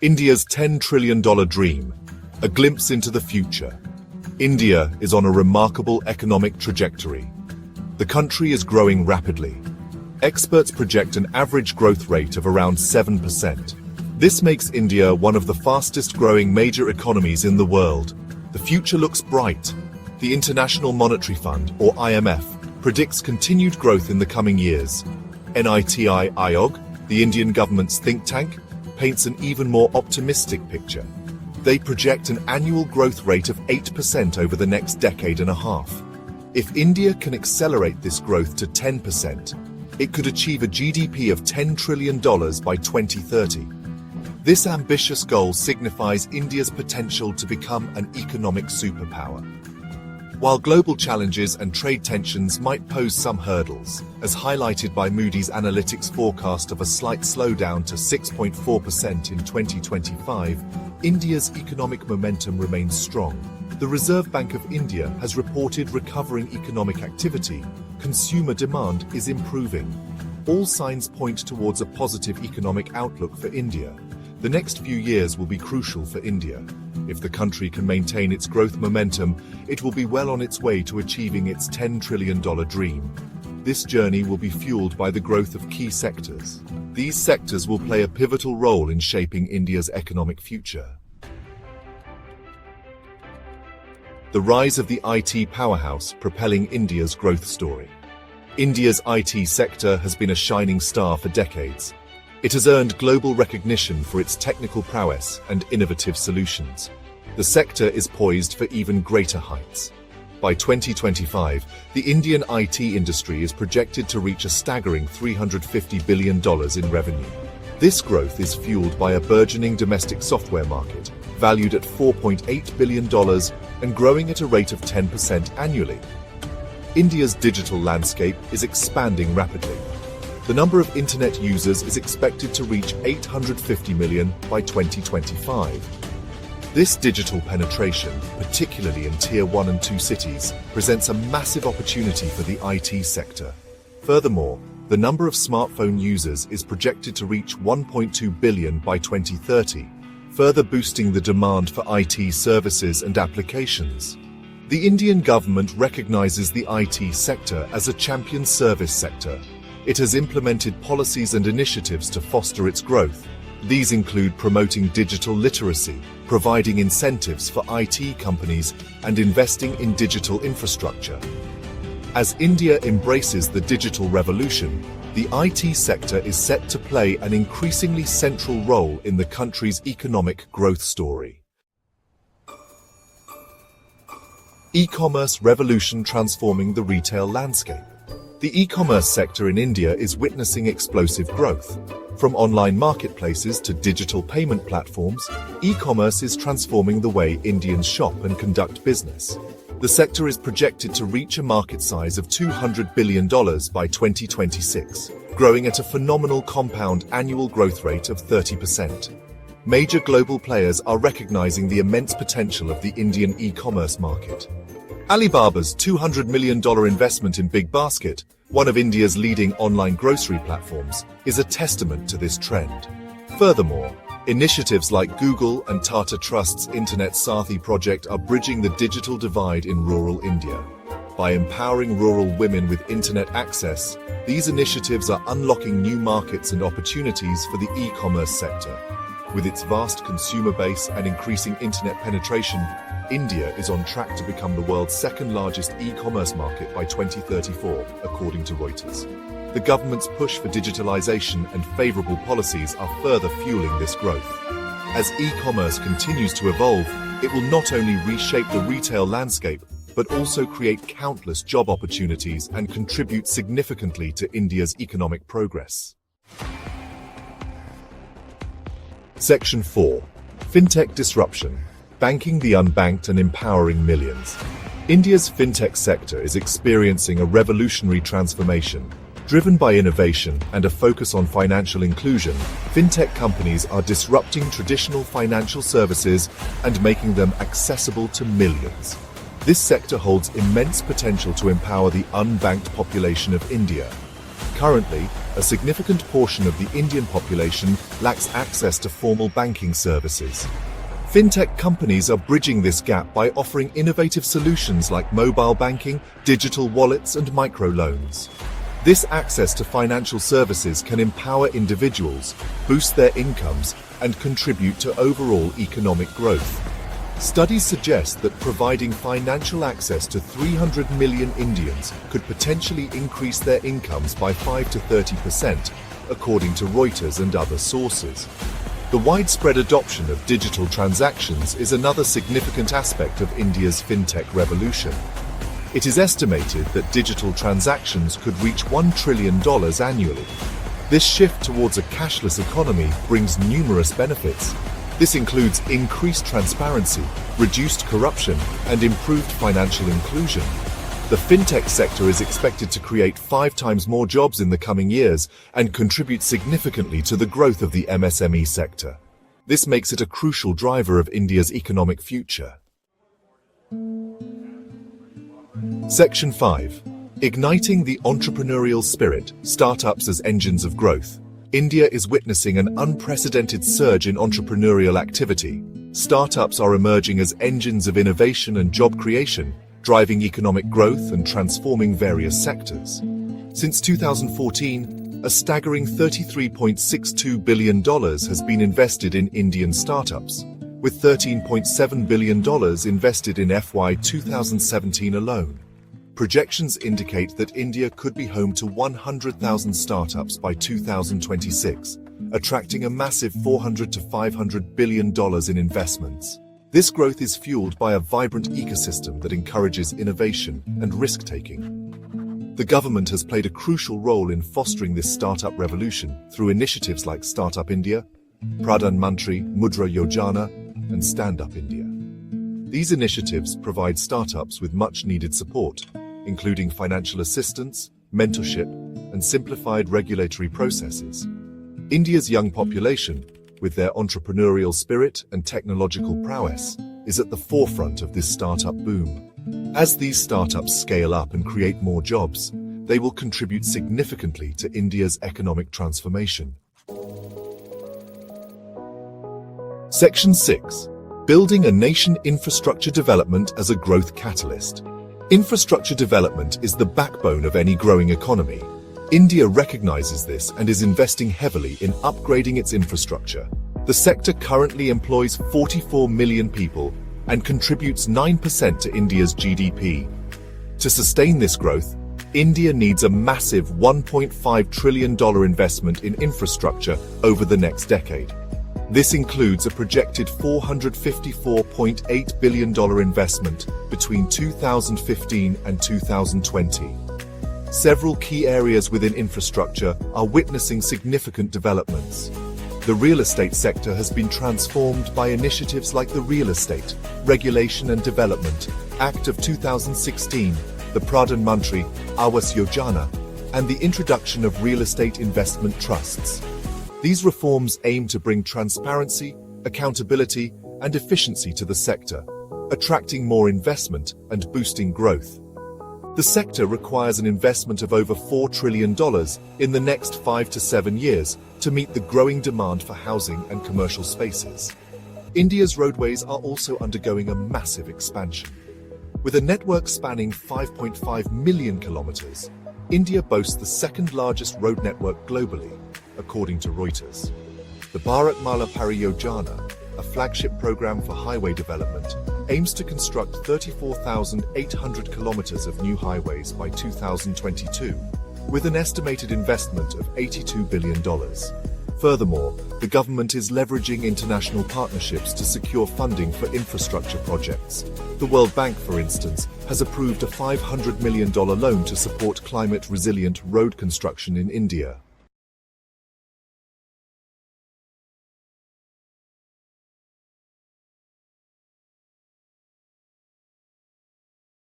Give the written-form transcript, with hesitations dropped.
India's $10 trillion dream, a glimpse into the future. India is on a remarkable economic trajectory. The country is growing rapidly. Experts project an average growth rate of around 7%. This makes India one of the fastest-growing major economies in the world. The future looks bright. The International Monetary Fund, or IMF, predicts continued growth in the coming years. NITI Aayog, the Indian government's think tank, paints an even more optimistic picture. They project an annual growth rate of 8% over the next decade and a half. If India can accelerate this growth to 10%, it could achieve a GDP of $10 trillion by 2030. This ambitious goal signifies India's potential to become an economic superpower. While global challenges and trade tensions might pose some hurdles, as highlighted by Moody's Analytics forecast of a slight slowdown to 6.4% in 2025, India's economic momentum remains strong. The Reserve Bank of India has reported recovering economic activity. Consumer demand is improving. All signs point towards a positive economic outlook for India. The next few years will be crucial for India. If the country can maintain its growth momentum, it will be well on its way to achieving its $10 trillion dream. This journey will be fueled by the growth of key sectors. These sectors will play a pivotal role in shaping India's economic future. The rise of the IT powerhouse propelling India's growth story. India's IT sector has been a shining star for decades. It has earned global recognition for its technical prowess and innovative solutions. The sector is poised for even greater heights. By 2025, the Indian IT industry is projected to reach a staggering $350 billion in revenue. This growth is fueled by a burgeoning domestic software market, valued at $4.8 billion and growing at a rate of 10% annually. India's digital landscape is expanding rapidly. The number of internet users is expected to reach 850 million by 2025. This digital penetration, particularly in Tier 1 and 2 cities, presents a massive opportunity for the IT sector. Furthermore, the number of smartphone users is projected to reach 1.2 billion by 2030, further boosting the demand for IT services and applications. The Indian government recognizes the IT sector as a champion service sector. It has implemented policies and initiatives to foster its growth. These include promoting digital literacy, providing incentives for IT companies, and investing in digital infrastructure. As India embraces the digital revolution, the IT sector is set to play an increasingly central role in the country's economic growth story. E-commerce revolution transforming the retail landscape. The e-commerce sector in India is witnessing explosive growth. From online marketplaces to digital payment platforms, e-commerce is transforming the way Indians shop and conduct business. The sector is projected to reach a market size of $200 billion by 2026, growing at a phenomenal compound annual growth rate of 30%. Major global players are recognizing the immense potential of the Indian e-commerce market. Alibaba's $200 million investment in BigBasket, one of India's leading online grocery platforms, is a testament to this trend. Furthermore, initiatives like Google and Tata Trust's Internet Sathi project are bridging the digital divide in rural India. By empowering rural women with internet access, these initiatives are unlocking new markets and opportunities for the e-commerce sector. With its vast consumer base and increasing internet penetration, India is on track to become the world's second-largest e-commerce market by 2034, according to Reuters. The government's push for digitalization and favorable policies are further fueling this growth. As e-commerce continues to evolve, it will not only reshape the retail landscape, but also create countless job opportunities and contribute significantly to India's economic progress. Section 4. Fintech Disruption. Banking the unbanked and empowering millions. India's fintech sector is experiencing a revolutionary transformation. Driven by innovation and a focus on financial inclusion, fintech companies are disrupting traditional financial services and making them accessible to millions. This sector holds immense potential to empower the unbanked population of India. Currently, a significant portion of the Indian population lacks access to formal banking services. Fintech companies are bridging this gap by offering innovative solutions like mobile banking, digital wallets, and microloans. This access to financial services can empower individuals, boost their incomes, and contribute to overall economic growth. Studies suggest that providing financial access to 300 million Indians could potentially increase their incomes by 5 to 30%, according to Reuters and other sources. The widespread adoption of digital transactions is another significant aspect of India's fintech revolution. It is estimated that digital transactions could reach $1 trillion annually. This shift towards a cashless economy brings numerous benefits. This includes increased transparency, reduced corruption, and improved financial inclusion. The fintech sector is expected to create 5 times more jobs in the coming years and contribute significantly to the growth of the MSME sector. This makes it a crucial driver of India's economic future. Section 5. Igniting the entrepreneurial spirit, startups as engines of growth. India is witnessing an unprecedented surge in entrepreneurial activity. Startups are emerging as engines of innovation and job creation, driving economic growth and transforming various sectors. Since 2014, a staggering $33.62 billion has been invested in Indian startups, with $13.7 billion invested in FY 2017 alone. Projections indicate that India could be home to 100,000 startups by 2026, attracting a massive $400 to $500 billion in investments. This growth is fueled by a vibrant ecosystem that encourages innovation and risk-taking. The government has played a crucial role in fostering this startup revolution through initiatives like Startup India, Pradhan Mantri Mudra Yojana, and Stand Up India. These initiatives provide startups with much-needed support, including financial assistance, mentorship, and simplified regulatory processes. India's young population, with their entrepreneurial spirit and technological prowess, is at the forefront of this startup boom. As these startups scale up and create more jobs, they will contribute significantly to India's economic transformation. Section 6. Building a nation infrastructure development as a growth catalyst. Infrastructure development is the backbone of any growing economy. India recognizes this and is investing heavily in upgrading its infrastructure. The sector currently employs 44 million people and contributes 9% to India's GDP. To sustain this growth, India needs a massive $1.5 trillion investment in infrastructure over the next decade. This includes a projected $454.8 billion investment between 2015 and 2020. Several key areas within infrastructure are witnessing significant developments. The real estate sector has been transformed by initiatives like the Real Estate Regulation and Development Act of 2016, the Pradhan Mantri Awas Yojana, and the introduction of real estate investment trusts. These reforms aim to bring transparency, accountability, and efficiency to the sector, attracting more investment and boosting growth. The sector requires an investment of over $4 trillion in the next 5 to 7 years to meet the growing demand for housing and commercial spaces. India's roadways are also undergoing a massive expansion. With a network spanning 5.5 million kilometers, India boasts the second largest road network globally, according to Reuters. The Bharatmala Pariyojana, a flagship program for highway development, aims to construct 34,800 kilometers of new highways by 2022, with an estimated investment of $82 billion. Furthermore, the government is leveraging international partnerships to secure funding for infrastructure projects. The World Bank, for instance, has approved a $500 million loan to support climate-resilient road construction in India.